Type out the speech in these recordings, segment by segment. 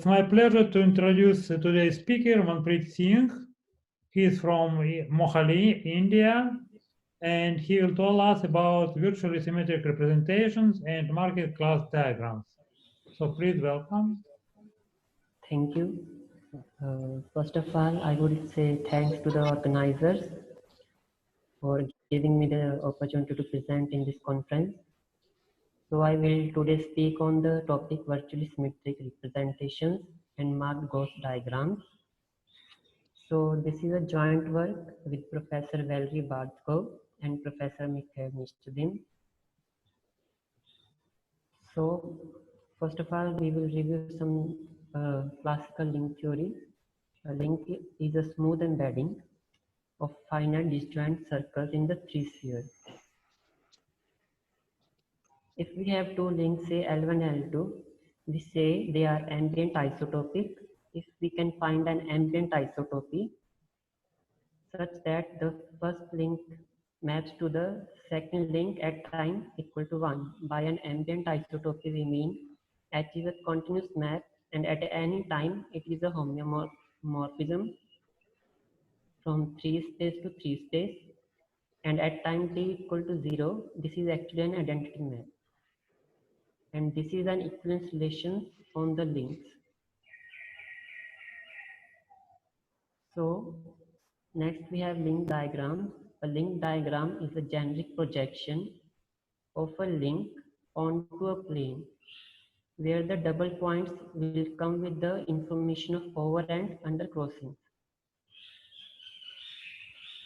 It's my pleasure to introduce today's speaker, Manpreet Singh. He is from Mohali, India, and he will tell us about virtually symmetric representations and market class diagrams. So please welcome. Thank you. First of all, I would say thanks to the organizers for giving me the opportunity to present in this conference. So I will today speak on the topic virtually symmetric representations and marked Gauss diagrams. So this is a joint work with Professor Valery Bartkov and Professor Mikhail Nishtudin. So first of all, we will review some classical link theory. A link is a smooth embedding of finite disjoint circles in the three spheres. If we have two links, say L1 and L2, we say they are ambient isotopic if we can find an ambient isotopy such that the first link maps to the second link at time equal to 1. By an ambient isotopy, we mean H is a continuous map and at any time it is a homeomorphism from 3 space to 3 space, and at time t equal to 0, this is actually an identity map. And this is an equivalence relation on the links. So next we have link diagram. A link diagram is a generic projection of a link onto a plane where the double points will come with the information of over and under crossings.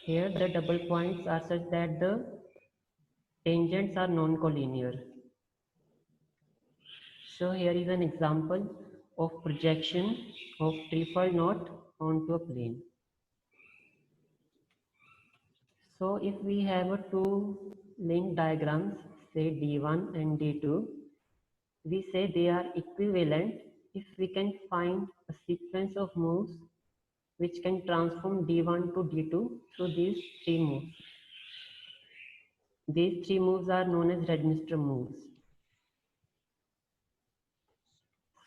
Here the double points are such that the tangents are non-collinear. So here is an example of projection of trifold knot onto a plane. So if we have a two link diagrams, say D1 and D2, we say they are equivalent if we can find a sequence of moves which can transform D1 to D2 through these three moves. These three moves are known as Rednister moves.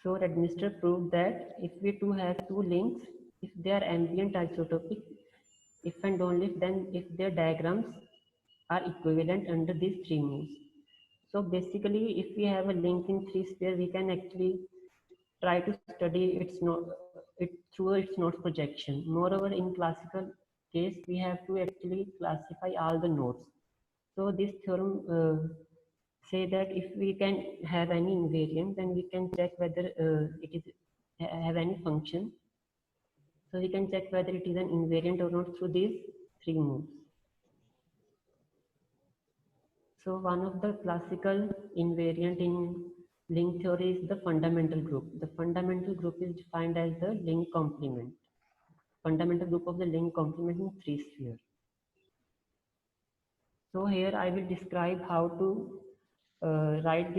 So Rednister proved that if we have two links, if they are ambient isotopic, if and only then if their diagrams are equivalent under these three moves. So basically, if we have a link in three sphere, we can actually try to study through its nodes projection. Moreover, in classical case, we have to actually classify all the nodes. So this theorem say that if we can have any invariant, then we can check whether it is have any function. So we can check whether it is an invariant or not through these three moves. So one of the classical invariant in link theory is the fundamental group. The fundamental group is defined as the link complement. Fundamental group of the link complement in three spheres. So here I will describe how to write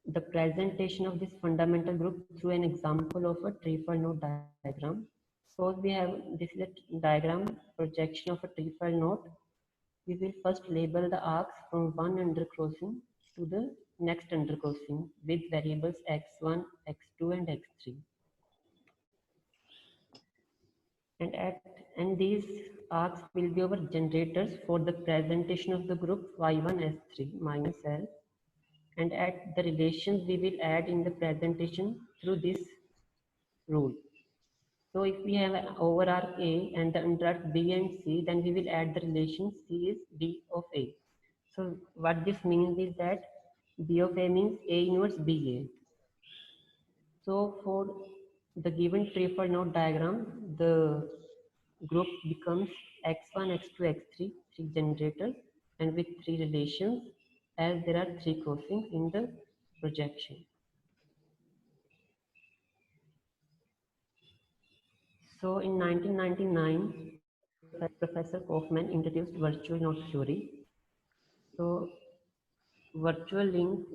the presentation of this fundamental group through an example of a trifold node diagram. So we have, this is a diagram projection of a trifold node. We will first label the arcs from one undercrossing to the next undercrossing with variables x1, x2 and x3. And these arcs will be our generators for the presentation of the group y1s3 minus L. And at the relations we will add in the presentation through this rule. So if we have an over arc A and the under arc B and C, then we will add the relation C is B of A. So what this means is that B of A means A inverse BA. So for the given trifold node diagram, the group becomes x1, x2, x3, three generators, and with three relations, as there are three crossings in the projection. So in 1999, Professor Kaufman introduced virtual node theory. So virtual link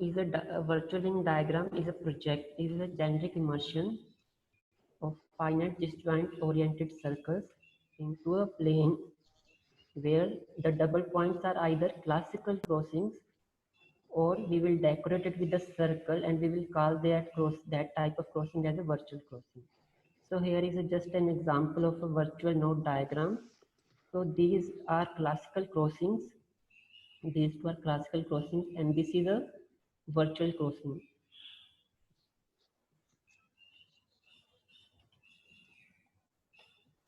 diagram is a generic immersion of finite disjoint oriented circles into a plane where the double points are either classical crossings or we will decorate it with a circle and we will call that type of crossing as a virtual crossing. So here is just an example of a virtual node diagram. So these are classical crossings. These two are classical crossings and this is a virtual crossing.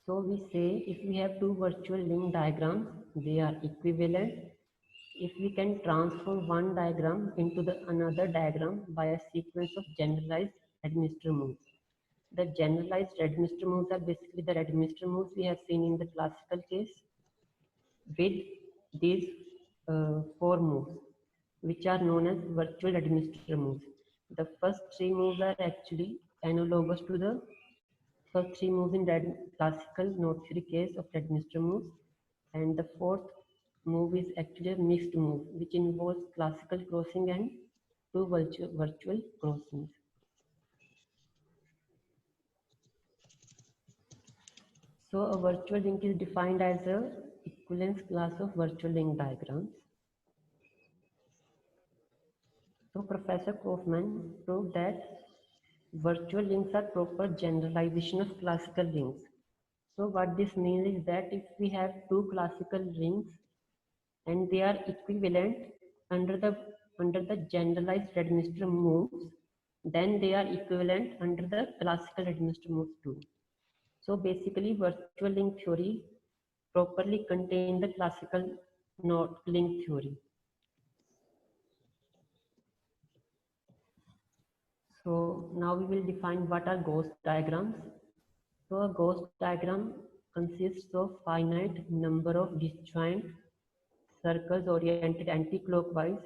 So we say if we have two virtual link diagrams, they are equivalent. If we can transform one diagram into another diagram by a sequence of generalized administrator moves. The generalized administrator moves are basically the administrator moves we have seen in the classical case with these four moves, which are known as virtual administrator moves. The first three moves are actually analogous to the first three moves in the classical node theory case of administrator moves, and the fourth move is actually a mixed move, which involves classical crossing and two virtual crossings. So a virtual link is defined as a equivalence class of virtual link diagrams. So Professor Kaufman proved that virtual links are proper generalization of classical links. So what this means is that if we have two classical rings and they are equivalent under the generalized administrator moves, then they are equivalent under the classical administrator moves too. So basically, virtual link theory properly contains the classical node link theory. So now we will define what are ghost diagrams. So a ghost diagram consists of finite number of disjoint circles oriented anti-clockwise,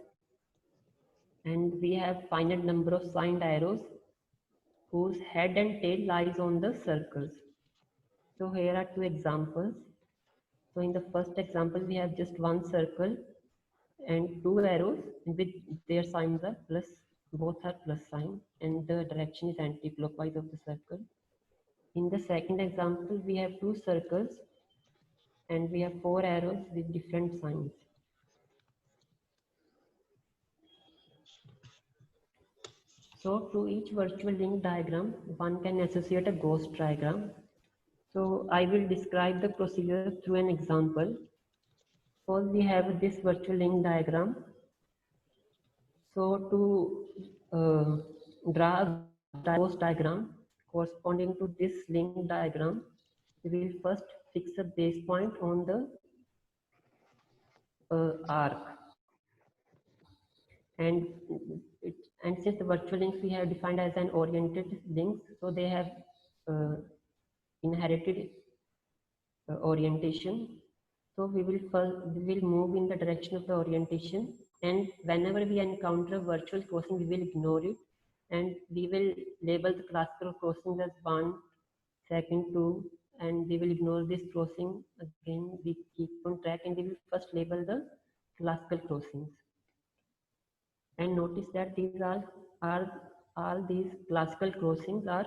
and we have finite number of signed arrows whose head and tail lies on the circles. So here are two examples. So in the first example, we have just one circle and two arrows with their signs are plus, both are plus sign, and the direction is anti-clockwise of the circle. In the second example, we have two circles and we have four arrows with different signs. So to each virtual link diagram, one can associate a ghost diagram. So I will describe the procedure through an example. Suppose we have this virtual link diagram. So to draw a ghost diagram corresponding to this link diagram, we will first fix a base point on the arc. And since the virtual links we have defined as an oriented links, so they have inherited orientation. So we will move in the direction of the orientation, and whenever we encounter virtual crossing, we will ignore it, and we will label the classical crossing as 1, second, 2, and we will ignore this crossing again. We keep on track, and we will first label the classical crossings. And notice that these all these classical crossings are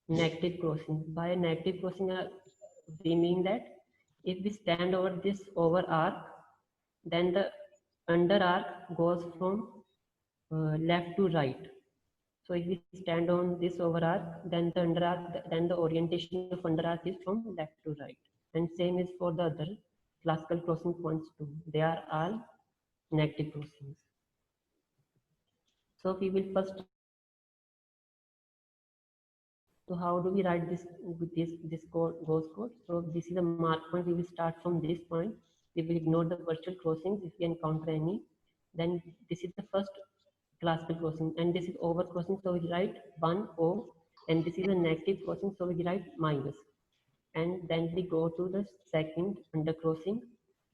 negative crossings. By negative crossing, we mean that if we stand over this over arc, then the under arc goes from left to right. So if we stand on this over arc, then the under arc, then the orientation of under arc is from left to right. And same is for the other classical crossing points too. They are all negative crossings. So we will first. So how do we write this with this ghost code? So this is a mark point. We will start from this point. We will ignore the virtual crossings if we encounter any. Then this is the first classical crossing, and this is over crossing. So we write 1 O, and this is a negative crossing. So we write minus, and then we go to the second under crossing.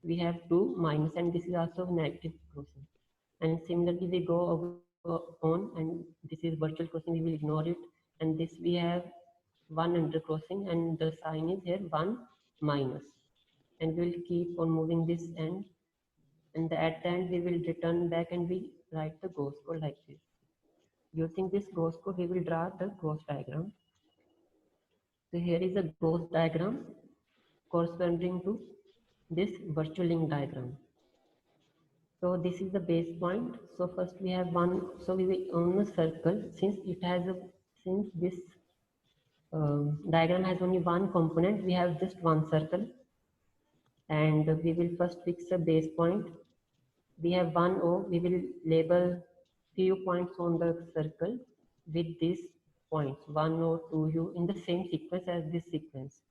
We have 2 minus, and this is also negative crossing. And similarly, we go on, and this is virtual crossing. We will ignore it, and this we have 1 under crossing, and the sign is here 1 minus, and we will keep on moving this end, and at the end we will return back and we write the ghost code like this. Using this ghost code, we will draw the ghost diagram. So here is a ghost diagram corresponding to this virtual link diagram. So this is the base point. So first we have one, so we will on a circle, since it has a, since this diagram has only one component, we have just one circle, and we will first fix a base point. We have one O, we will label few points on the circle with these points, 1O, 2U, in the same sequence as this sequence.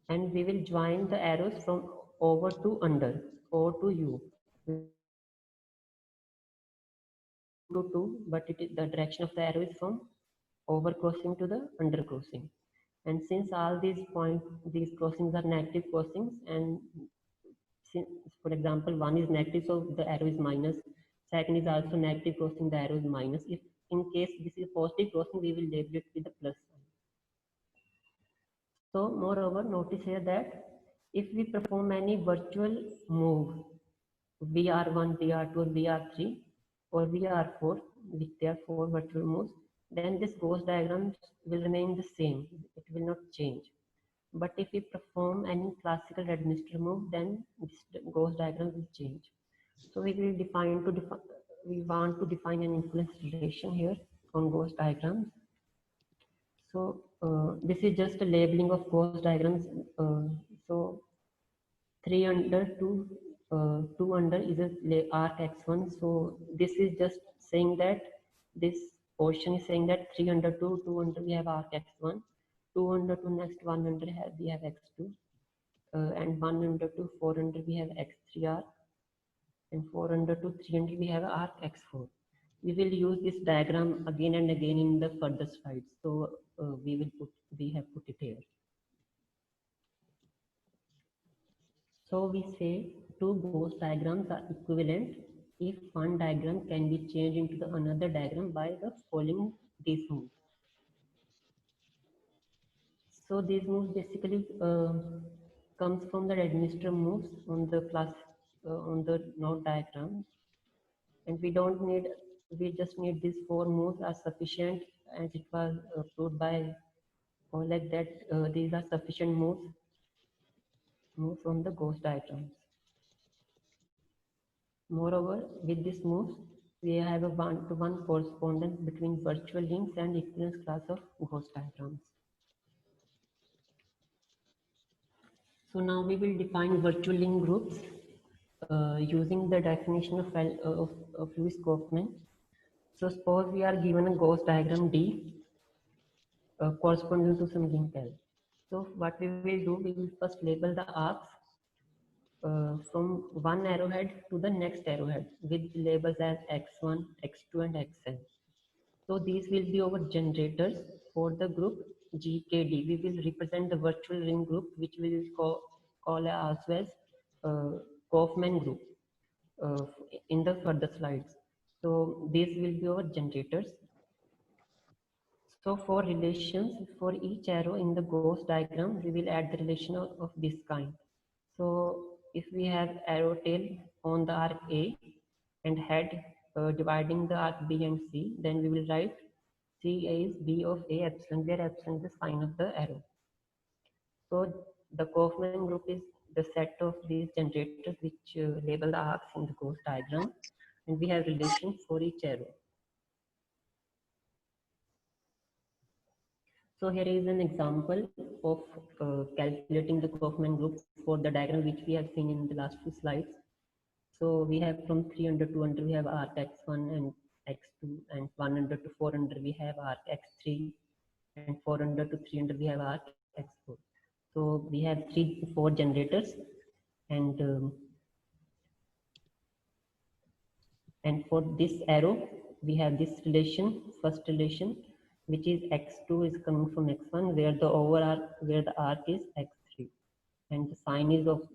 And we will join the arrows from over to under, O to U. To 2, but it is the direction of the arrow is from over crossing to the under crossing. And since all these points, these crossings are negative crossings, and since, for example, one is negative, so the arrow is minus. Second is also negative crossing, the arrow is minus. If in case this is positive crossing, we will label it with a plus sign. So moreover, notice here that if we perform any virtual move, VR1, VR2, or VR3, or VR4, which there are 4 virtual moves, then this Gauss diagram will remain the same. It will not change. But if we perform any classical administrator move, then this Gauss diagram will change. So we will we want to define an influence relation here on Gauss diagrams. So this is just a labeling of Gauss diagrams. So 3 under 2 under is a arc x1. So this is just saying that this portion is saying that 3 under 2 under we have arc x1, 2 under 2 next 1 under we have x2, and 1 under 2 4 under we have x3 arc, and 4 under 2 3 under we have arc x4. We will use this diagram again and again in the further slides. So we have put it here. So we say two Gauss diagrams are equivalent if one diagram can be changed into the another diagram by the following these moves. So these moves basically comes from the administrator moves on the class on the node diagram, and we just need these 4 moves are sufficient, as it was proved by Oleg that these are sufficient moves from the Gauss diagrams. Moreover, with this moves, we have a one-to-one correspondence between virtual links and equivalence class of Gauss diagrams. So now we will define virtual link groups using the definition of Lewis Kaufman. So suppose we are given a Gauss diagram D corresponding to some link L. So what we will do, we will first label the arcs from one arrowhead to the next arrowhead with labels as x1, x2, and xn. So these will be our generators for the group GKD. We will represent the virtual ring group, which we will call also as Kaufman group in the further slides. So these will be our generators. So for relations, for each arrow in the Gauss diagram, we will add the relation of this kind. So if we have arrow tail on the arc A and head dividing the arc B and C, then we will write C is B of A epsilon, where epsilon is the sign of the arrow. So the Kaufman group is the set of these generators which label the arcs in the Gauss diagram, and we have relations for each arrow. So here is an example of calculating the Kaufman group for the diagram which we have seen in the last few slides. So we have from 3 under 2 under we have arc x1 and x2, and 1 under to 4 under we have arc x3, and 4 under to 3 under we have arc x4. So we have 4 generators, and for this arrow we have this relation, first relation, which is x2 is coming from x1, where the over arc, where the arc is x3, and the sign is of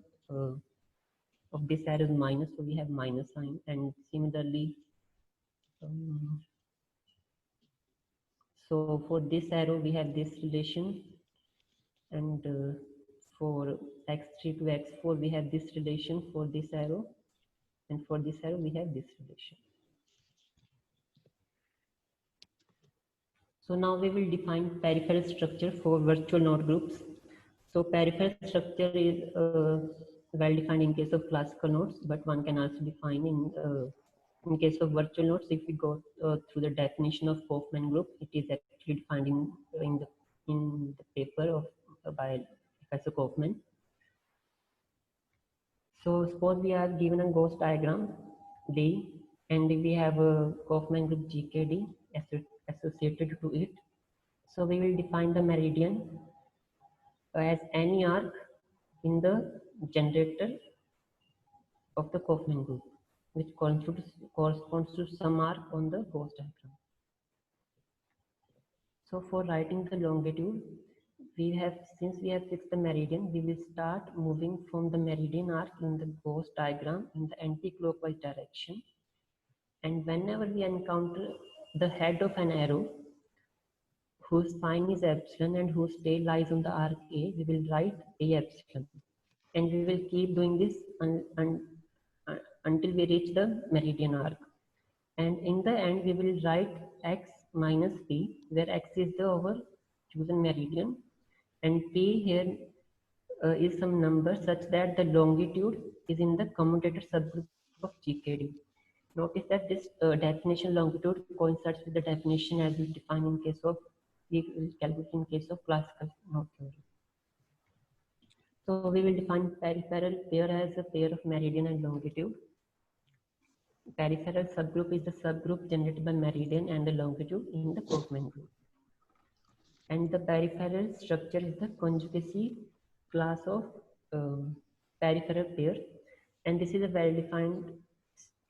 this arrow is minus, so we have minus sign. And similarly, so for this arrow we have this relation, and for x3 to x4 we have this relation for this arrow, and for this arrow we have this relation. So now we will define peripheral structure for virtual node groups. So peripheral structure is well defined in case of classical nodes, but one can also define in case of virtual nodes. If we go through the definition of Kaufman group, it is actually defined in the paper of by Professor Kaufman. So suppose we are given a Gauss diagram D, and we have a Kaufman group GKD associated to it. So we will define the meridian as any arc in the generator of the Kaufman group, which corresponds to some arc on the Gauss diagram. So for writing the longitude, since we have fixed the meridian, we will start moving from the meridian arc in the Gauss diagram in the anti-clockwise direction. And whenever we encounter the head of an arrow whose sign is epsilon and whose tail lies on the arc A, we will write A epsilon. And we will keep doing this until we reach the meridian arc. And in the end, we will write x minus p, where x is the our chosen meridian, and p here is some number such that the longitude is in the commutator subgroup of GKD. Notice that this definition longitude coincides with the definition as we define in case of we will calculate in case of classical node theory. So we will define peripheral pair as a pair of meridian and longitude. Peripheral subgroup is the subgroup generated by meridian and the longitude in the Kaufman group. And the peripheral structure is the conjugacy class of peripheral pair. And this is a well-defined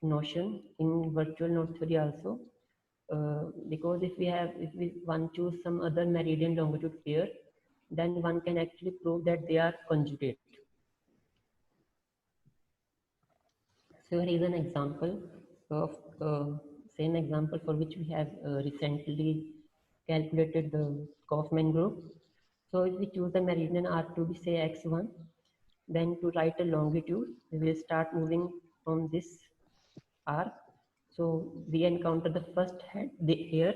notion in virtual node theory also. Because if we want to choose some other meridian longitude pair, then one can actually prove that they are conjugate. So here is an example of same example for which we have recently calculated the Kaufman group. So if we choose the meridian arc to be say x1, then to write a longitude, we will start moving from this arc. So we encounter the first head here.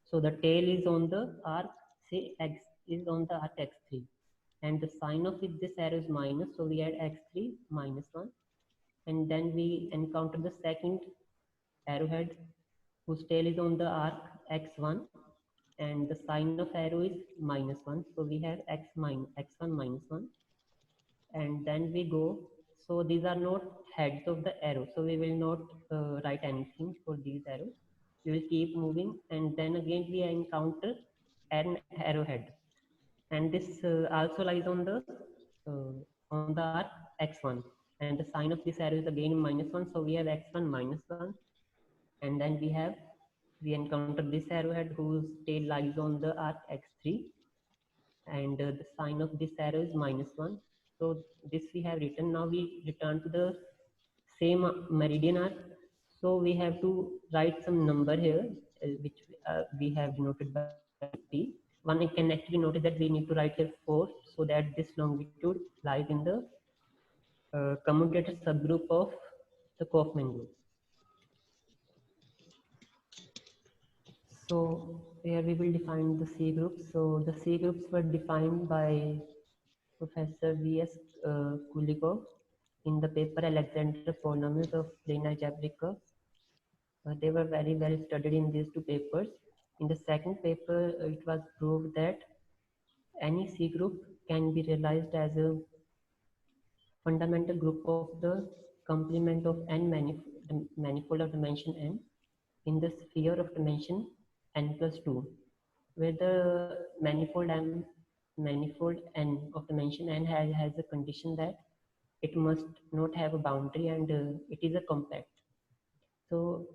So the tail is on the arc, say x is on the arc x3. And the sign of it, this arrow is minus, so we add x3 minus 1. And then we encounter the second arrowhead whose tail is on the arc x1, and the sign of arrow is minus 1. So we have x1 minus 1. And then we go, so these are not heads of the arrow, so we will not write anything for these arrows. We will keep moving, and then again we encounter an arrowhead, and this also lies on the arc x1, and the sign of this arrow is again minus 1, so we have x1 minus 1. And then we encounter this arrowhead whose tail lies on the arc x3, and the sign of this arrow is minus 1. So this we have written. Now we return to the same meridian arc. So we have to write some number here, which we have denoted by t. One can actually notice that we need to write here 4, so that this longitude lies in the commutator subgroup of the Kaufman group. So here we will define the C groups. So the C groups were defined by Professor V.S. Kulikov in the paper Alexander Polynomials of Plane Algebraic Curves. They were very well studied in these two papers. In the second paper, it was proved that any C group can be realized as a fundamental group of the complement of n manifold of dimension n in the sphere of dimension n plus 2, where the manifold n of dimension n has a condition that it must not have a boundary, and it is a compact. So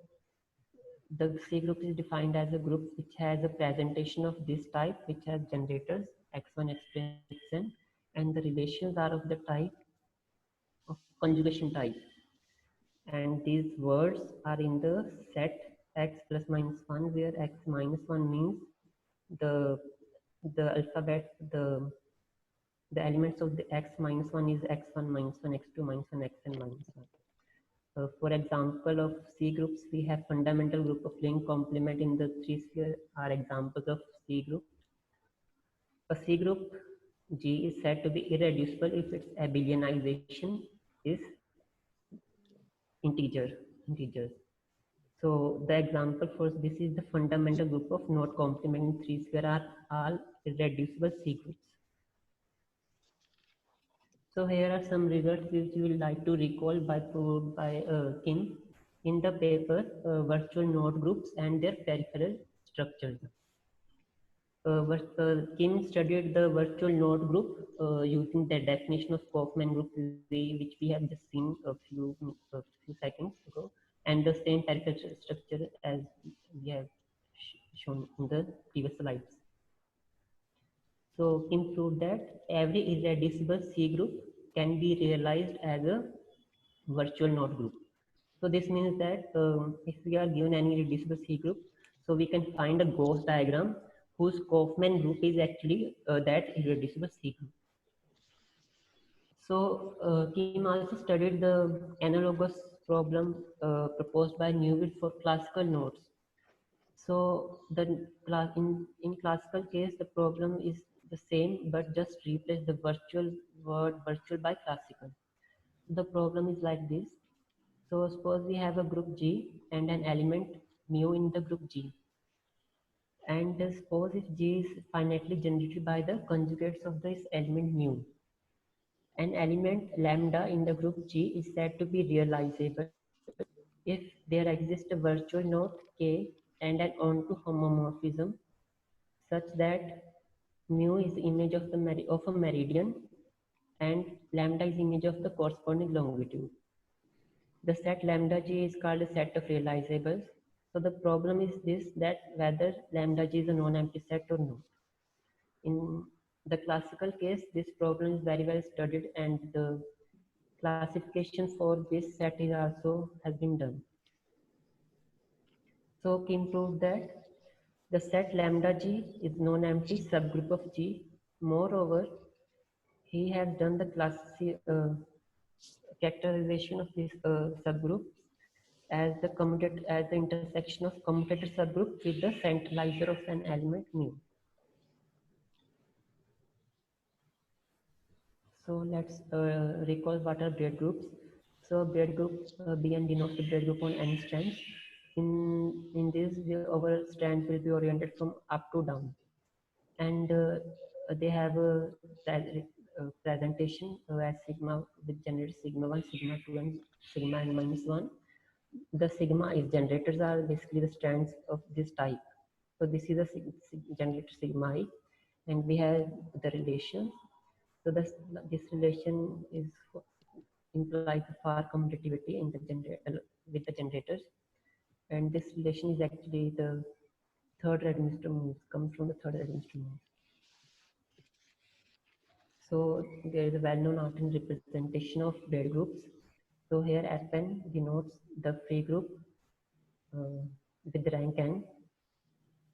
the C group is defined as a group which has a presentation of this type, which has generators x1, x2, xn, and the relations are of the type of conjugation type. And these words are in the set x plus minus 1, where x minus 1 means the alphabet, the elements of the x minus 1 is x1 minus 1, x2 minus 1, xn minus 1. For example of C groups, we have fundamental group of link complement in the 3 sphere are examples of C group. A C group G is said to be irreducible if its abelianization is integers. So the example for this is the fundamental group of not complementing three square are all irreducible C groups. So here are some results which you will like to recall by Kim in the paper virtual node groups and their peripheral structures. Kim studied the virtual node group using the definition of Kaufman group theory, which we have just seen a few seconds ago, and the same peripheral structure as we have shown in the previous slides. So Kim proved that every irreducible C group can be realized as a virtual node group. So this means that if we are given any reducible C group, so we can find a Gauss diagram whose Kaufman group is actually that irreducible C group. So Kim also studied the analogous problem proposed by Newell for classical nodes. So in classical case, the problem is the same, but just replace the word virtual by classical. The problem is like this. So suppose we have a group G and an element mu in the group G. And suppose if G is finitely generated by the conjugates of this element mu. An element lambda in the group G is said to be realizable if there exists a virtual node K and an onto homomorphism such that mu is image of a meridian and lambda is image of the corresponding longitude. The set lambda G is called a set of realizables. So the problem is this, that whether lambda G is a non-empty set or not. In the classical case, this problem is very well studied and the classification for this set is also has been done. So Kim proved that the set lambda G is non-empty subgroup of G. Moreover, he has done the characterization of this subgroup as the intersection of commutator subgroup with the centralizer of an element mu. So let's recall what are braid groups. So braid group Bn denotes the braid group on n strands. In this, our strands will be oriented from up to down, and they have a presentation as sigma with generated sigma 1, sigma 2, and sigma n minus 1. The sigma is generators are basically the strands of this type. So this is a generator sigma I, and we have the relation. So this relation is implies far commutativity in the generator with the generators, and this relation is actually the third Redminster moves, comes from the third Redminster move. So there is a well-known Artin representation of braid groups. So here Fn denotes the free group with the rank n.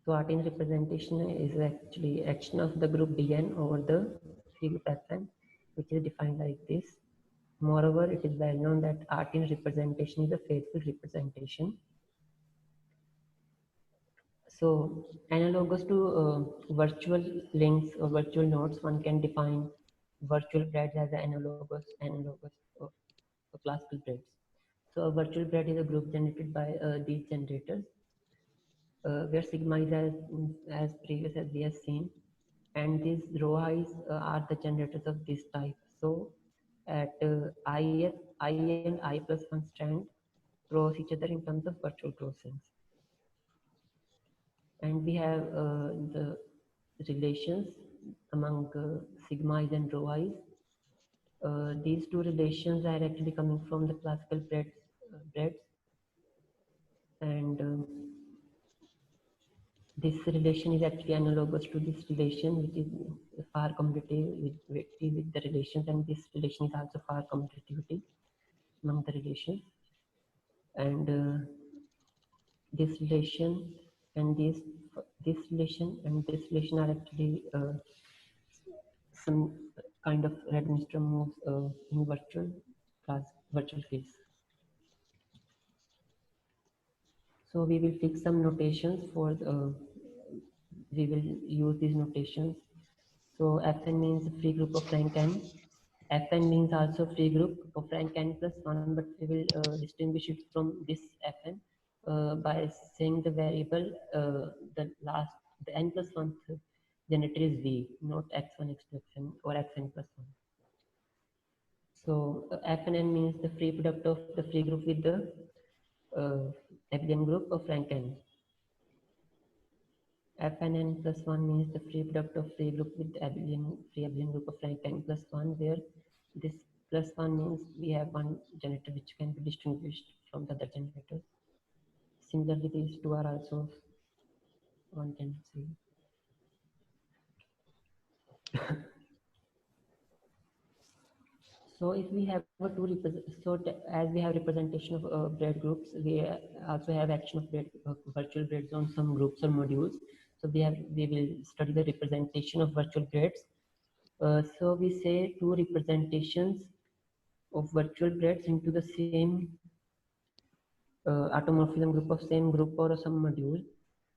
So Artin representation is actually action of the group Bn over the free group Fn, which is defined like this. Moreover, it is well known that Artin representation is a faithful representation. So analogous to virtual links or virtual nodes, one can define virtual braids as analogous of classical braids. So a virtual braid is a group generated by these generators, where sigma is as previous as we have seen, and these rho i's are the generators of this type. So at I and I plus 1 strand cross each other in terms of virtual crossings. And we have the relations among sigma i's and rho i's. These two relations are actually coming from the classical braids, and this relation is actually analogous to this relation, which is far commutative with the relations, and this relation is also far commutativity among the relations. And this relation and this relation and this relation are actually some kind of Redminster moves in virtual fields. So we will fix some notations for we will use these notations. So Fn means free group of rank n, Fn means also free group of rank n plus 1, but we will distinguish it from this Fn by saying the variable the n plus 1 generator is V, not x1, x2, xn or xn plus 1. So Fn means the free product of the free group with the abelian group of rank n. Fn plus 1 means the free product of free group with free abelian group of rank n plus 1, where this plus 1 means we have one generator which can be distinguished from the other generators. Similarly, these two are also one can see. So if we have a as we have representation of braid groups, we also have action of virtual braids on some groups or modules. So we will study the representation of virtual braids. So we say two representations of virtual braids into the same automorphism group of same group or some module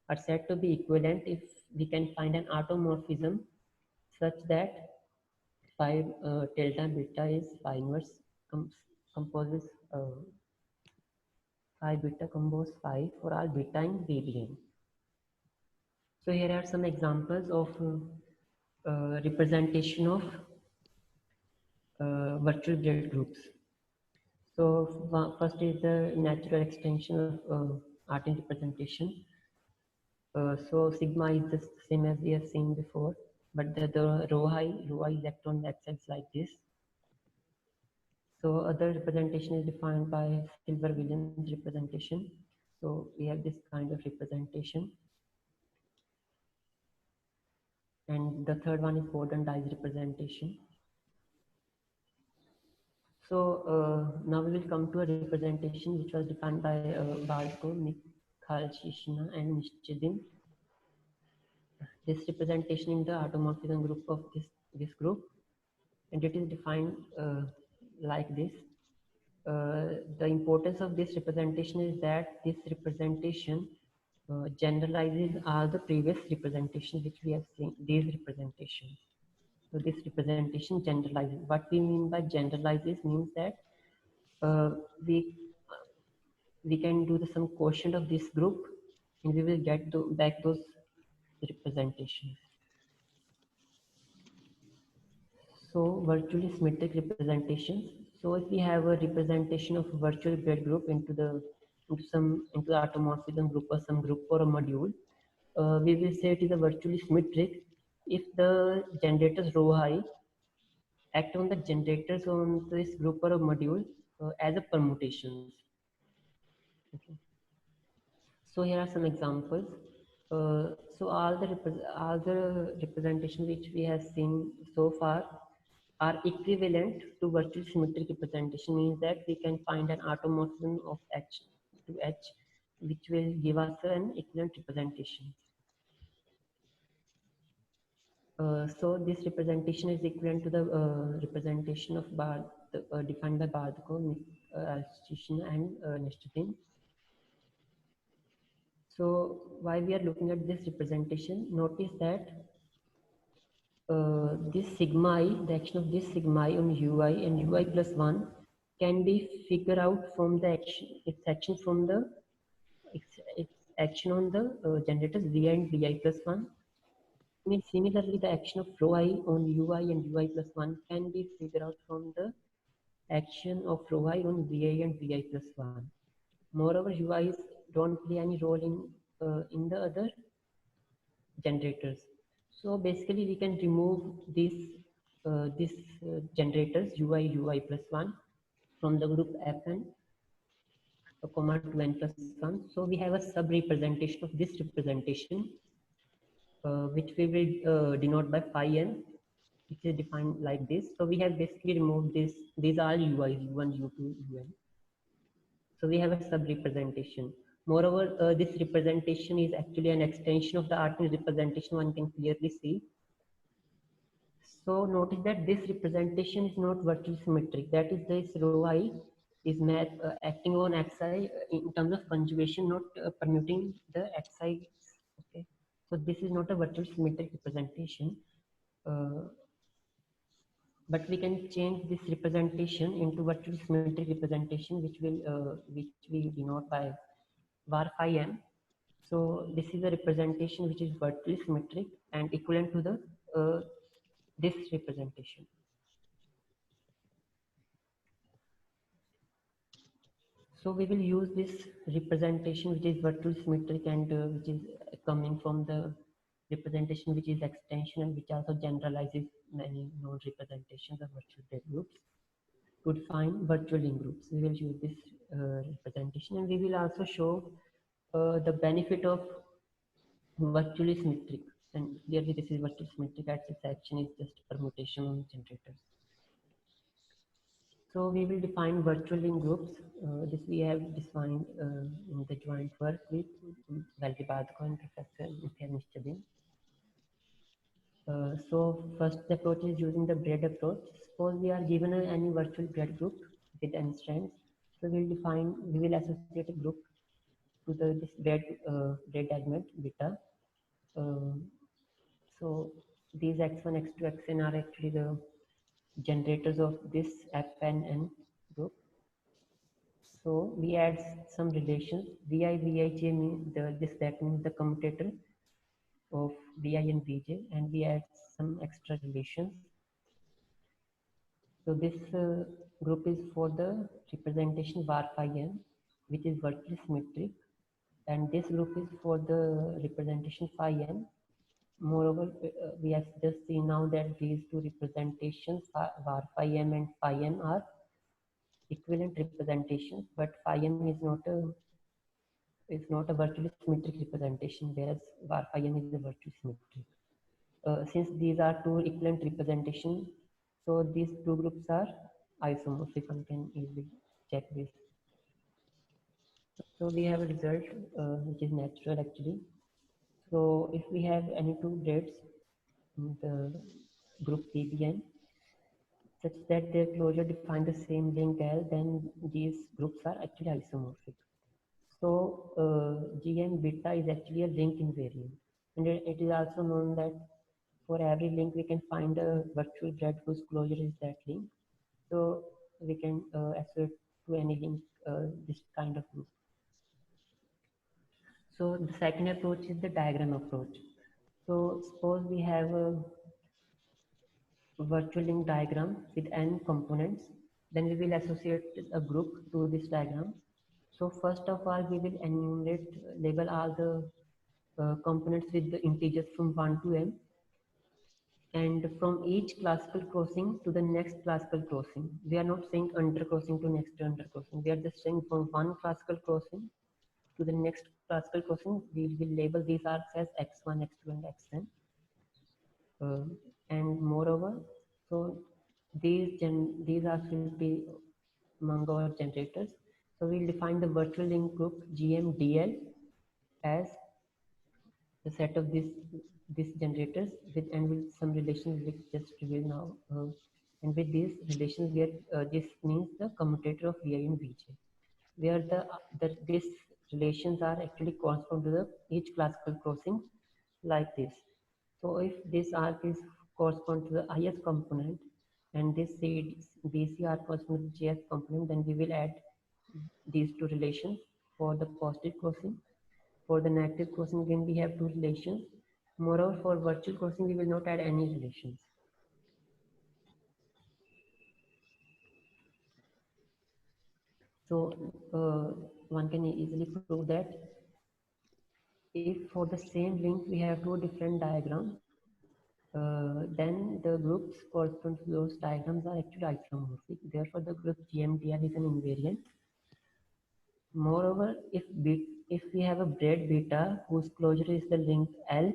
are said to be equivalent if we can find an automorphism such that phi delta beta is phi inverse composes phi beta compose phi for all beta in VBN. So here are some examples of representation of virtual braid groups. So first is the natural extension of Artin representation. So sigma is the same as we have seen before, but the rho I electron acts like this. So other representation is defined by Silver-Williams representation. So we have this kind of representation. And the third one is Borden-Dice representation. So now we will come to a representation which was defined by Bardko, Mikhalchishina and Nishchidin. This representation in the automorphism group of this group, and it is defined like this. The importance of this representation is that this representation generalizes all the previous representations which we have seen, these representations. So this representation generalizes. What we mean by generalizes means that we can do some quotient of this group and we will get back those representations. So virtually symmetric representations. So if we have a representation of a virtual braid group into the automorphism group or some group or a module, we will say it is a virtually symmetric if the generators rho I act on the generators on this group or a module as a permutations. Okay. So here are some examples. So all the representations which we have seen so far are equivalent to virtual symmetric representation, means that we can find an automorphism of H to H which will give us an equivalent representation. So this representation is equivalent to the representation of defined by Bardko, Alstishin and Nishchidin. So while we are looking at this representation, notice that this sigma I, the action of this sigma I on ui and ui plus 1 can be figured out from the its action from the its action on the generators vi and vi plus 1. I mean, similarly, the action of rho I on ui and ui plus 1 can be figured out from the action of rho I on vi and vi plus 1. Moreover, ui's don't play any role in the other generators. So basically, we can remove these generators ui plus 1 from the group Fn, comma 2n plus 1. So we have a sub representation of this representation, which we will denote by phi n, which is defined like this. So we have basically removed these are ui's, u1, u2, un. So we have a sub representation. Moreover, this representation is actually an extension of the Artin representation, one can clearly see. So notice that this representation is not virtually symmetric. That is, this rho I is acting on xi in terms of conjugation, not permuting the xi. Okay, so this is not a virtually symmetric representation. but we can change this representation into virtually symmetric representation, which we denote by var phi m. So this is a representation which is virtually symmetric and equivalent to the this representation. So we will use this representation which is virtually symmetric and which is coming from the representation which is extension and which also generalizes many known representations of virtual grid groups to define virtual link groups. We will use this representation, and we will also show the benefit of virtually symmetric. And clearly this is virtually symmetric as its action is just permutation on generators. So we will define virtual link groups. This we have defined in the joint work with Valdi Badko and Professor Mithya Nishchabin. So first the approach is using the bread approach. Suppose we are given any virtual bread group with n strands. So we will associate a group to this bread element beta. Uh, so these x1, x2, xn are actually the generators of this fnn group. So we add some relations. Vi, Vij means that means the commutator of Vi and Vj, and we add some extra relations. So this group is for the representation var phi n, which is virtually symmetric, and this group is for the representation phi n. Moreover, we have just seen now that these two representations, var phi m and phi n, are equivalent representations, but phi m is not a virtually symmetric representation, whereas var phi m is a virtually symmetric. Since these are two equivalent representations, so these two groups are isomorphic. One can easily check this. So we have a result which is natural actually. So if we have any two grids in the group PBN such that their closure define the same link L, then these groups are actually isomorphic. So GM beta is actually a link invariant, and it is also known that for every link we can find a virtual grid whose closure is that link. So we can assert to any link this kind of group. So the second approach is the diagram approach. So suppose we have a virtual link diagram with n components, then we will associate a group to this diagram. So first of all, we will label all the components with the integers from 1 to n, and from each classical crossing to the next classical crossing. We are not saying under crossing to next under crossing. We are just saying from one classical crossing to the next classical crossing. We will label these arcs as x1, x2, and xn. And moreover, so these arcs will be among our generators. So we'll define the virtual link group GMDL as the set of these generators with some relations which just reveal now. And with these relations, this means the commutator of Vi and Vj, where these relations are actually correspond to the each classical crossing like this. So if this arc is correspond to the ith component and this BC arc corresponds to the jth component, then we will add these two relations for the positive crossing. For the negative crossing, again we have two relations. Moreover, for virtual crossing, we will not add any relations. So one can easily prove that if for the same link we have two different diagrams, then the groups correspond to those diagrams are actually isomorphic. Therefore, the group GMDL is an invariant. Moreover, if we have a braid beta whose closure is the link L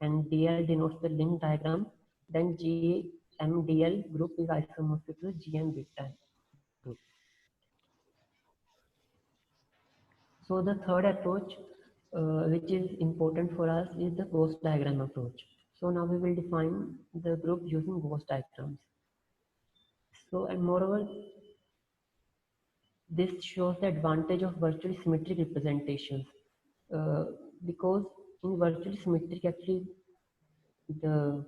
and DL denotes the link diagram, then GMDL group is isomorphic to GM beta group. So the third approach, which is important for us, is the ghost diagram approach. So now we will define the group using ghost diagrams. So, and moreover, this shows the advantage of virtually symmetric representations, because in virtually symmetric, actually the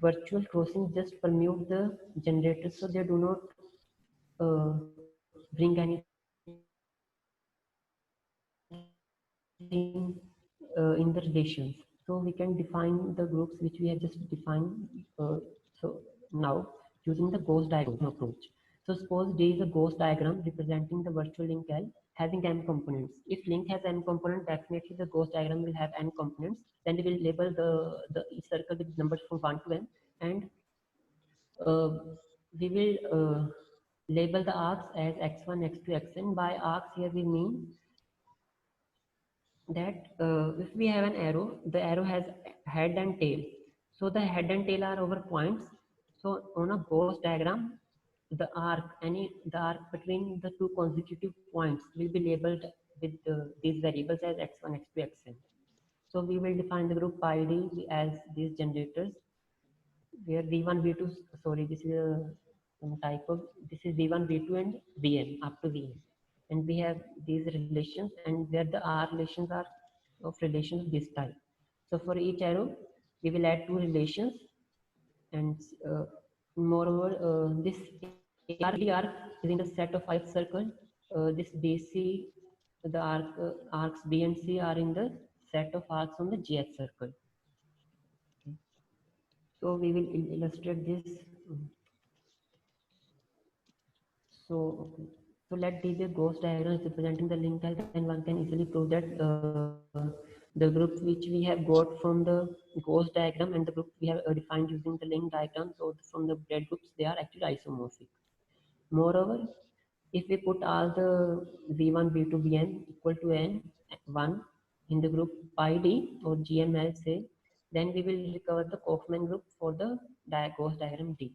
virtual crossing just permute the generators, so they do not bring anything in the relations. So we can define the groups which we have just defined. So now using the Gauss diagram approach. So suppose D is a Gauss diagram representing the virtual link L having n components. If link has n component, definitely the Gauss diagram will have n components. Then we will label the each circle with numbers from 1 to n, and uh, we will label the arcs as x1, x2, xn. By arcs here we mean that if we have an arrow, the arrow has head and tail. So the head and tail are over points. So on a Gauss diagram, the arc between the two consecutive points will be labeled with these variables as x1, x2, xn. So we will define the group pi d as these generators, where v1, v2, sorry, this is some type of, this is v1, v2 and vn up to vn. And we have these relations, and where the r relations are of relations of this type. So for each arrow, we will add two relations, and moreover, this arc is in the set of 5 circle. This BC, the arcs B and C are in the set of arcs on the GH circle. So we will illustrate this. So, okay. So let be the Gauss diagram representing the link type, and one can easily prove that the group which we have got from the Gauss diagram and the group we have defined using the link diagram, so from the bread groups, they are actually isomorphic. Moreover, if we put all the V1, V2, Vn equal to N1 in the group pi D or GML say, then we will recover the Kaufman group for the Gauss diagram D.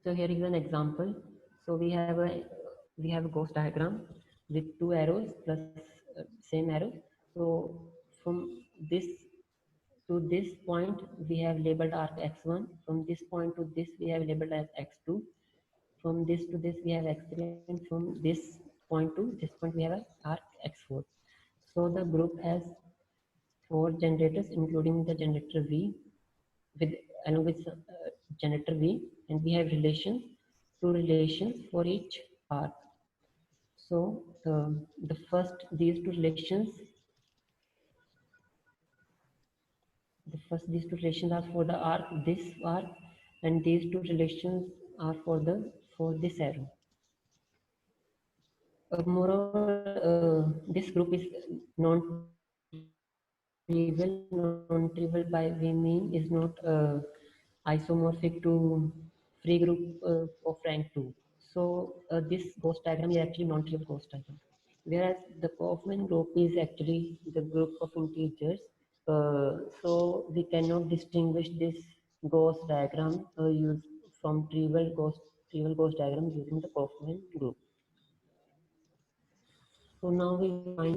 So here is an example. So we have a Gauss diagram with two arrows plus same arrow. So from this to this point we have labeled arc x1. From this point to this we have labeled as x2. From this to this we have x3, and from this point to this point we have a arc x4. So the group has 4 generators, including the generator V, with along with generator V, and we have relations, two relations for each arc. So the first, these two relations, these two relations are for the arc, this arc, and these two relations are for this arrow. Moreover, this group is non-trivial by we mean is not isomorphic to free group of rank 2. So this Gauss diagram is actually non-trivial Gauss diagram. Whereas the Kaufman group is actually the group of integers. So we cannot distinguish this Gauss diagram used from trivial Gauss diagram using the Kaufman group. So now we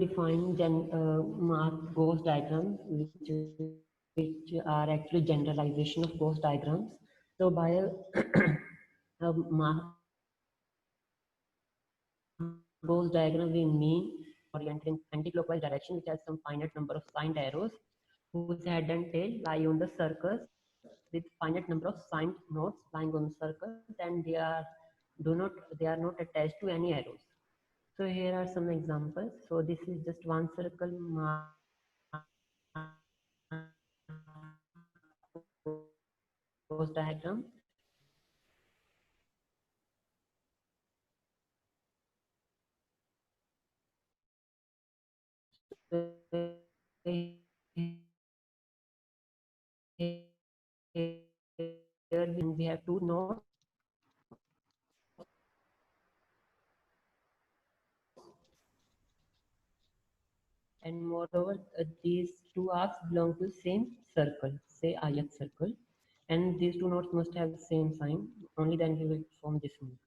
define mark Gauss diagrams, which are actually generalization of Gauss diagrams. So by a mark Gauss diagram, we mean oriented in anti-clockwise direction, which has some finite number of signed arrows, whose head and tail lie on the circles with finite number of signed nodes lying on the circles, and they are not attached to any arrows. So here are some examples. So this is just one circle Gauss diagram. So here we have two nodes. And moreover, these two arcs belong to same circle, say ith circle, and these two nodes must have the same sign. Only then we will form this move.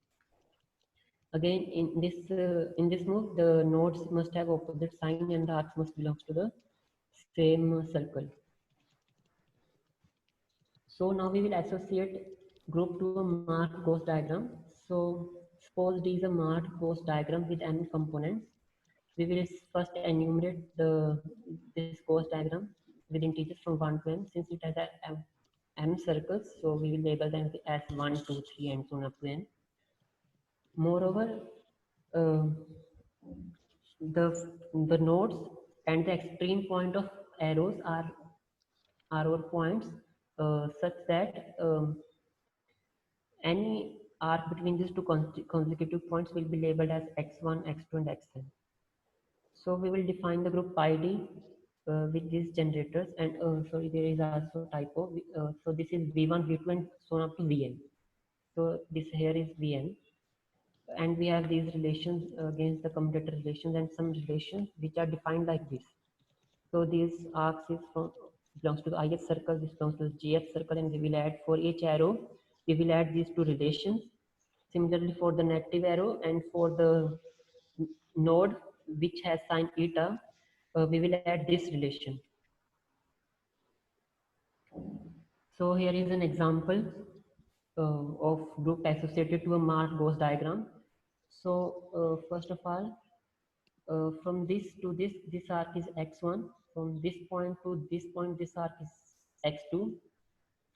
Again, in this move, the nodes must have opposite sign, and the arcs must belong to the same circle. So now we will associate group to a marked Gauss diagram. So suppose D is a marked Gauss diagram with n components. We will first enumerate this Gauss diagram with integers from 1 to m. Since it has m circles, so we will label them as 1, 2, 3, and so on up to n. Moreover, uh, the nodes and the extreme point of arrows are our points such that any arc between these two consecutive points will be labeled as x1, x2, and xn. So we will define the group pi d with these generators, and sorry, there is also typo. So this is v1, v2, and so on up to vn. So this here is vn, and we have these relations against the commutator relations and some relations which are defined like this. So these arcs is from belongs to the ith circle, this belongs to the jth circle, and we will add for each arrow, we will add these two relations. Similarly, for the negative arrow and for the node which has sign eta, we will add this relation. So here is an example of group associated to a marked Gauss diagram. So first of all, from this to this arc is x1. From this point to this point, this arc is x2.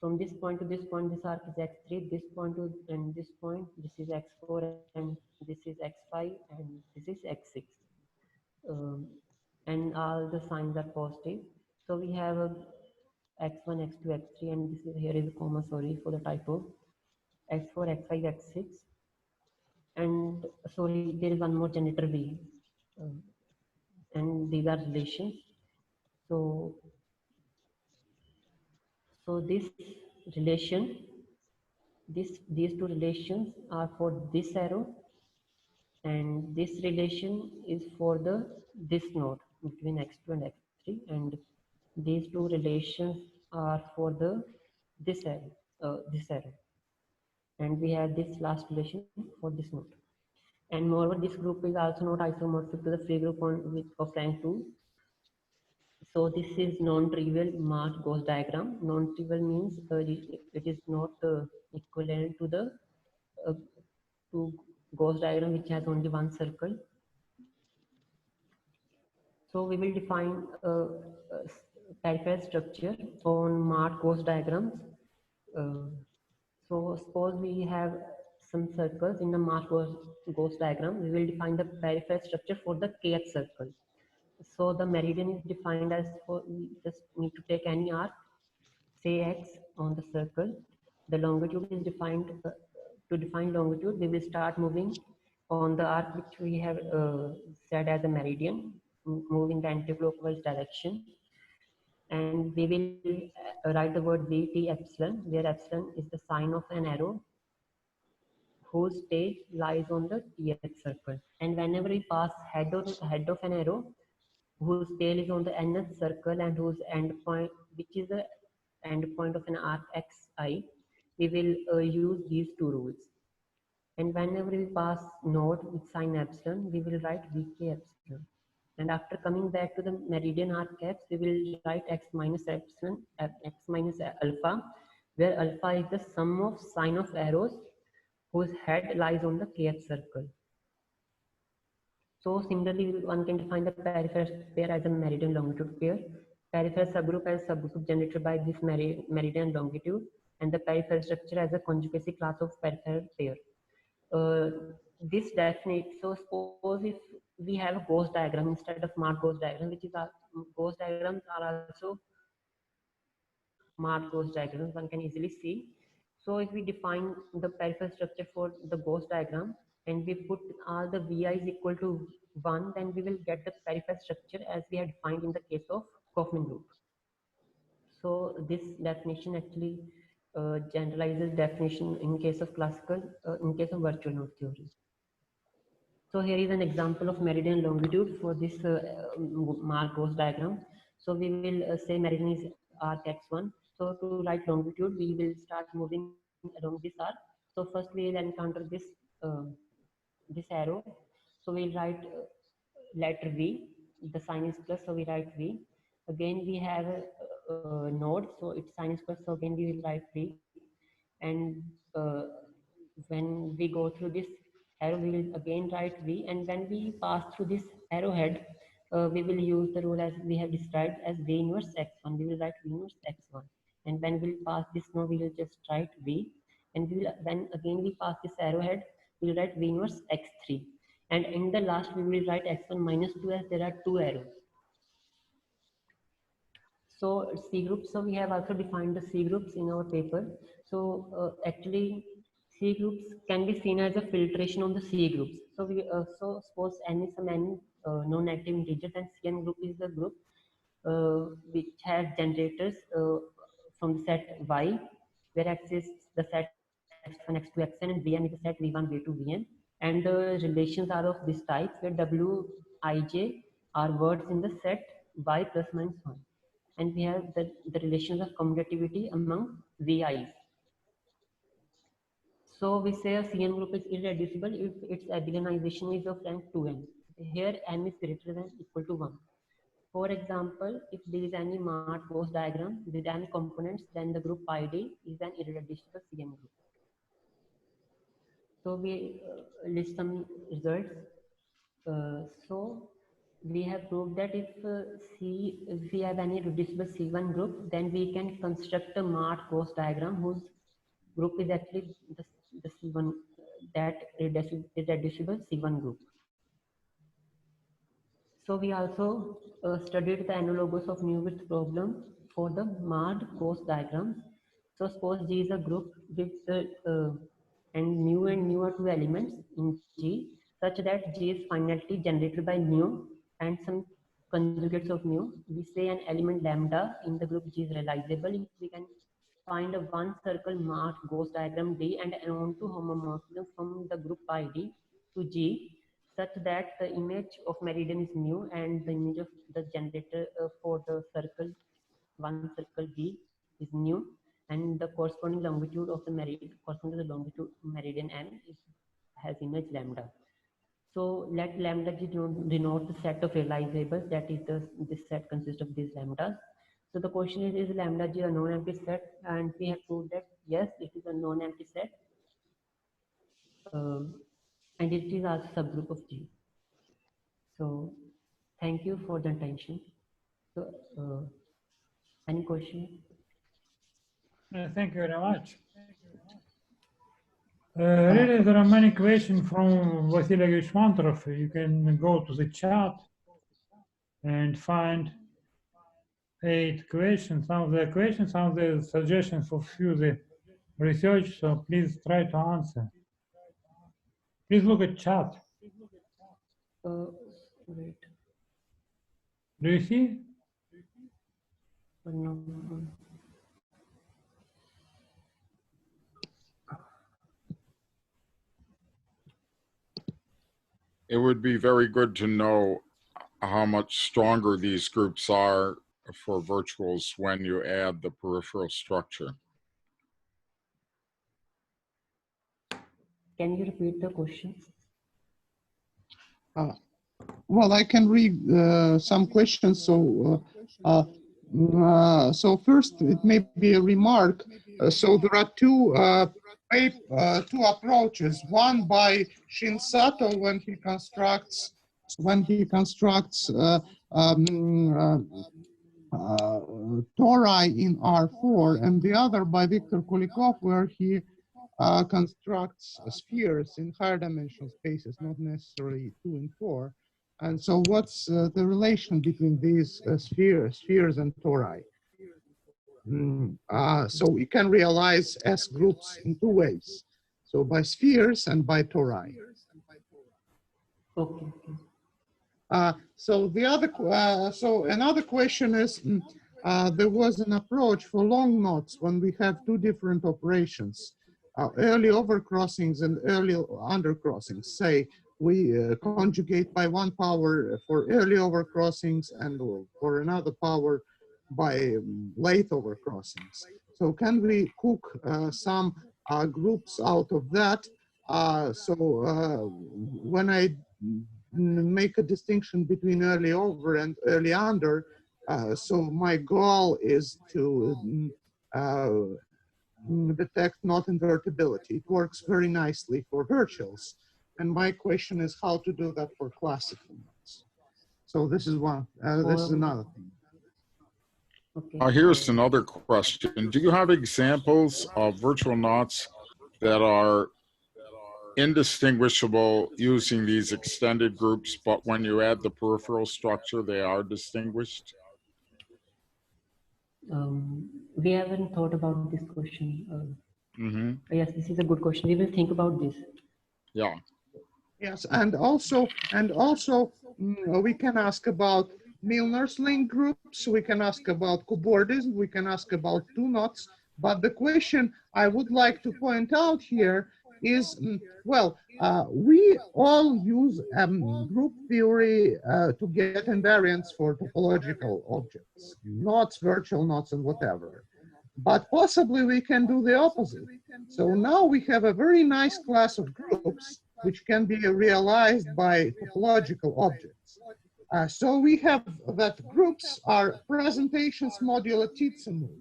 From this point to this point, this arc is x3. This point to and this point, this is x4, and this is x5, and this is x6. Um, and all the signs are positive. So we have a x1, x2, x3, and this is here is a comma. Sorry for the typo. X4, x5, x6, and sorry, there is one more generator v. And these are relations. So this relation, these two relations are for this arrow, and this relation is for the this node between x2 and x3, and these two relations are for the this arrow, and we have this last relation for this node. And moreover, this group is also not isomorphic to the free group of rank 2. So this is non-trivial marked Gauss diagram. Non-trivial means it is not equivalent to the uh, to Gauss diagram which has only one circle. So we will define a peripheral structure on marked Gauss diagrams. Uh, so suppose we have some circles in the marked Gauss diagram. We will define the peripheral structure for the kth circle. So the meridian is defined as for, we just need to take any arc, say x on the circle. The longitude is defined, to define longitude, we will start moving on the arc which we have said as a meridian, moving the anti-clockwise direction. And we will write the word Vt epsilon, where epsilon is the sign of an arrow whose tail lies on the th circle. And whenever we pass head of an arrow, whose tail is on the nth circle and whose end point, which is the end point of an arc xi, we will use these two rules. And whenever we pass node with sign epsilon, we will write vk epsilon. And after coming back to the meridian arc caps, we will write x minus epsilon, x minus alpha, where alpha is the sum of sign of arrows whose head lies on the kth circle. So similarly, one can define the peripheral pair as a meridian longitude pair, peripheral subgroup as subgroup generated by this meridian longitude, and the peripheral structure as a conjugacy class of peripheral pair. This definite, so suppose if we have a Gauss diagram instead of marked Gauss diagram, which is Gauss diagrams are also marked Gauss diagrams, one can easily see. So if we define the peripheral structure for the Gauss diagram and we put all the vi is equal to 1, then we will get the peripheral structure as we have defined in the case of Kaufman group. So this definition actually generalizes definition in case of classical, in case of virtual node theory. So here is an example of meridian longitude for this marked Gauss diagram. So we will say meridian is arc x1. So to write longitude, we will start moving along this arc. So first we will encounter this this arrow. So we'll write letter V. The sign is plus, so we write V. Again we have a node, so its sign is plus, so again we will write V. And when we go through this arrow, we will again write V, and when we pass through this arrowhead, we will use the rule as we have described as V inverse x1. We will write V inverse x1. And when we'll pass this now, we will just write V. And we will, when again we pass this arrowhead, we will write V inverse x3. And in the last, we will write x1 minus 2 as there are two arrows. So C groups, so we have also defined the C groups in our paper. So actually C groups can be seen as a filtration of the C groups. So we so suppose any non-negative integers, and Cn group is the group which has generators from the set Y, where X is the set x1, x2, xn, and Vn is the set V1, V2, Vn. And the relations are of this type, where W, Ij are words in the set Y plus minus 1. And we have the relations of commutativity among VIs. So we say a Cn group is irreducible if its abelianization is of rank 2n. Here n is greater than equal to 1. For example, if there is any Markov diagram with n components, then the group ID is an irreducible Cn group. So we list some results. So we have proved that if we have any reducible C1 group, then we can construct a Markov diagram whose group is actually the C1, that irreducible C1 group. So we also studied the analogous of Newit's problem for the Markov diagrams. So suppose G is a group with and nu are two elements in G, such that G is finally generated by nu and some conjugates of nu. We say an element lambda in the group G is realizable if we can find a one circle Markov diagram D and onto homomorphism from the group ID to G, such that the image of meridian is mu and the image of the generator for the circle, one circle G is nu, and the corresponding longitude of the meridian corresponding to the longitude meridian M has image lambda. So let lambda G denote the set of realizables, that is this set consists of these lambdas. So the question is lambda G a non-empty set? And we have proved that yes, it is a non-empty set. And it is also subgroup of G. So thank you for the attention. So any question? Thank you very much. Really, there are many questions from Vasily Yushmantrov. You can go to the chat and find 8 questions. Some of the questions, some of the suggestions for further research. So please try to answer. Please look at chat. Wait. Do you see? No. It would be very good to know how much stronger these groups are for virtuals when you add the peripheral structure. Can you repeat the question? Well, I can read some questions. So first, it may be a remark. So there are two approaches. One by Shin Sato when he constructs tori in R4, and the other by Viktor Kulikov, where he constructs spheres in higher dimensional spaces, not necessarily 2 and 4. And so what's the relation between these spheres and tori? So we can realize S groups in 2 ways. So by spheres and by tori. Okay. So the other, so another question is, there was an approach for long knots when we have 2 different operations, early overcrossings and early undercrossings. Say we conjugate by 1 power for early overcrossings and for another power by late overcrossings. So can we cook some groups out of that? When I make a distinction between early over and early under, so my goal is to detect knot invertibility. It works very nicely for virtuals. And my question is how to do that for classical knots. So this is one. This is another thing. Okay. Here's another question. Do you have examples of virtual knots that are indistinguishable using these extended groups, but when you add the peripheral structure, they are distinguished? We haven't thought about this question. Mm-hmm. Yes, this is a good question. We will think about this. Yeah. Yes, and also we can ask about Milner's link groups. We can ask about cobordism. We can ask about two knots. But the question I would like to point out here is, we all use group theory to get invariants for topological objects, knots, virtual knots, and whatever. But possibly we can do the opposite. So now we have a very nice class of groups which can be realized by topological objects. So we have that groups are presentations modulo Tizimoods.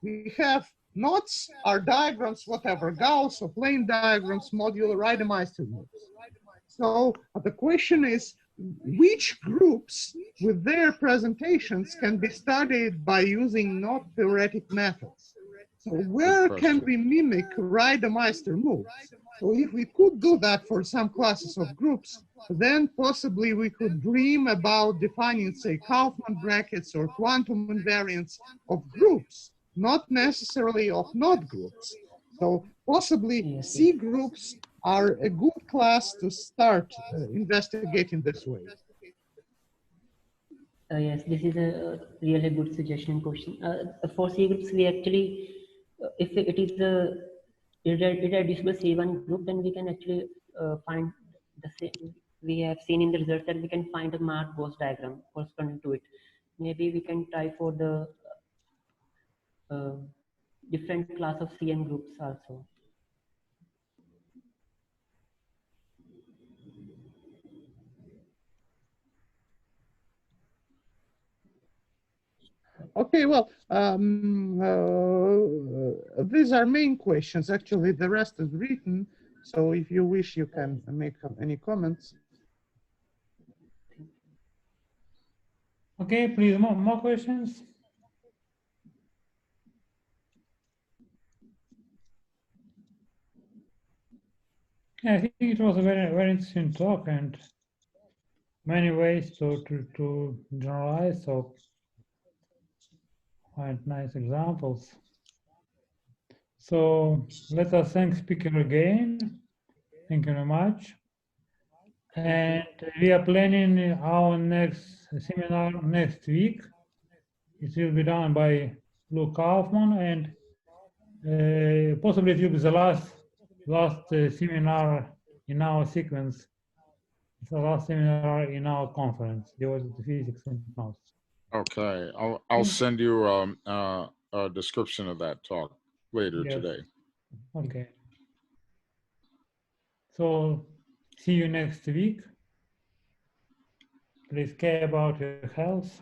We have knots are diagrams, whatever, Gauss or plane diagrams modulo Reidemeister moves. So the question is, which groups with their presentations can be studied by using knot theoretic methods? So where can we mimic Reidemeister moves? So if we could do that for some classes of groups, then possibly we could dream about defining, say, Kaufman brackets or quantum invariants of groups, not necessarily of knot groups. So possibly C groups are a good class to start investigating this way. Yes, this is a really good suggestion question. For C groups, we actually, if it is a irreducible C1 group, then we can actually find the same. We have seen in the results that we can find a Mark-Gauss diagram corresponding to it. Maybe we can try for the different class of CN groups also. Okay, well, these are main questions. Actually, the rest is written. So if you wish, you can make any comments. Okay, please, more questions? Yeah, I think it was a very interesting talk and many ways to generalize, so quite nice examples. So let us thank speaker again. Thank you very much. And we are planning our next seminar next week. It will be done by Luke Kaufman, and possibly it will be the last seminar in our sequence. It's the last seminar in our conference, devoted to physics and knots. Okay, I'll send you a description of that talk later today. Okay. So see you next week. Please care about your health.